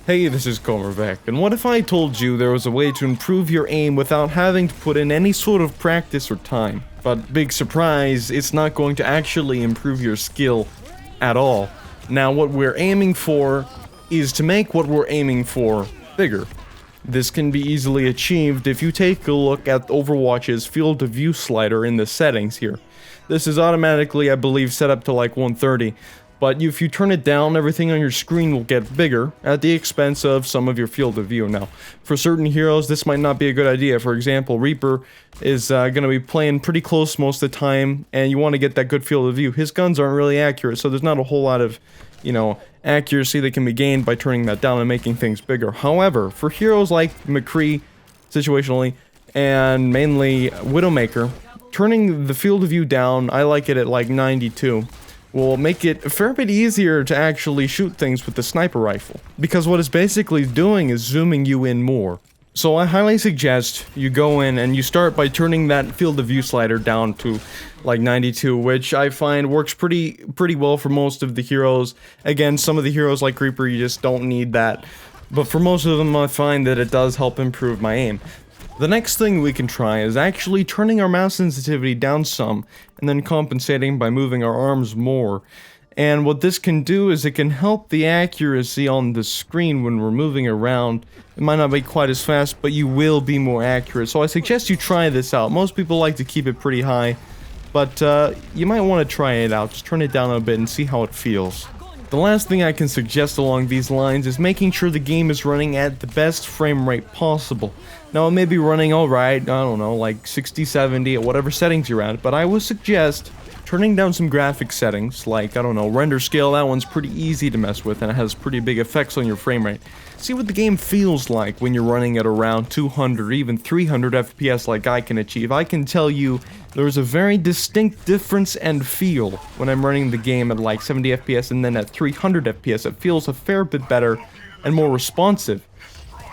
Hey, this is Cohmervac, and what if I told you there was a way to improve your aim without having to put in any sort of practice or time? But big surprise, it's not going to actually improve your skill at all. Now, what we're aiming for is to make what we're aiming for bigger. This can be easily achieved if you take a look at Overwatch's field of view slider in the settings here. This is automatically, I believe, set up to like 130. But if you turn it down, everything on your screen will get bigger at the expense of some of your field of view. Now, for certain heroes, this might not be a good idea. For example, Reaper is going to be playing pretty close most of the time, and you want to get that good field of view. His guns aren't really accurate, so there's not a whole lot of, accuracy that can be gained by turning that down and making things bigger. However, for heroes like McCree, situationally, and mainly Widowmaker, turning the field of view down, I like it at like 92. Will make it a fair bit easier to actually shoot things with the sniper rifle, because what it's basically doing is zooming you in more. So I highly suggest you go in and you start by turning that field of view slider down to like 92, which I find works pretty well for most of the heroes. Again, some of the heroes like Reaper, you just don't need that, but for most of them I find that it does help improve my aim. The next thing we can try is actually turning our mouse sensitivity down some, and then compensating by moving our arms more. And what this can do is it can help the accuracy on the screen when we're moving around. It might not be quite as fast, but you will be more accurate. So I suggest you try this out. Most people like to keep it pretty high, but you might want to try it out. Just turn it down a bit and see how it feels. The last thing I can suggest along these lines is making sure the game is running at the best frame rate possible. Now, it may be running alright, I don't know, like 60, 70, or whatever settings you're at, but I would suggest turning down some graphic settings, like, I don't know, render scale. That one's pretty easy to mess with, and it has pretty big effects on your frame rate. See what the game feels like when you're running at around 200, even 300 FPS like I can achieve. I can tell you there's a very distinct difference and feel when I'm running the game at like 70 FPS and then at 300 FPS. It feels a fair bit better and more responsive.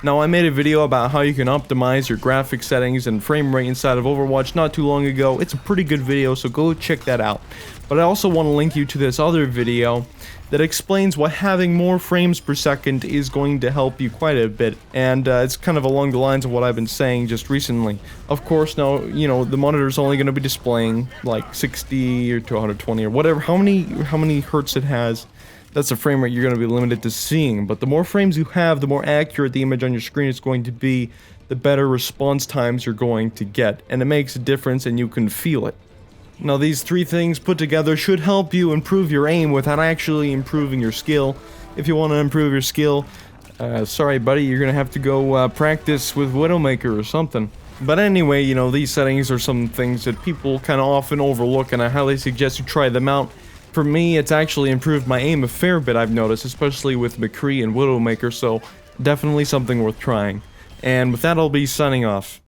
Now, I made a video about how you can optimize your graphic settings and frame rate inside of Overwatch not too long ago. It's a pretty good video, so go check that out. But I also want to link you to this other video that explains why having more frames per second is going to help you quite a bit, and it's kind of along the lines of what I've been saying just recently. Of course, now, the monitor's only going to be displaying like 60 or to 120 or whatever, how many hertz it has. That's a frame rate you're going to be limited to seeing, but the more frames you have, the more accurate the image on your screen is going to be, the better response times you're going to get, and it makes a difference and you can feel it. Now, these three things put together should help you improve your aim without actually improving your skill. If you want to improve your skill, sorry buddy, you're going to have to go practice with Widowmaker or something. But anyway, these settings are some things that people kind of often overlook, and I highly suggest you try them out. For me, it's actually improved my aim a fair bit, I've noticed, especially with McCree and Widowmaker, so definitely something worth trying. And with that, I'll be signing off.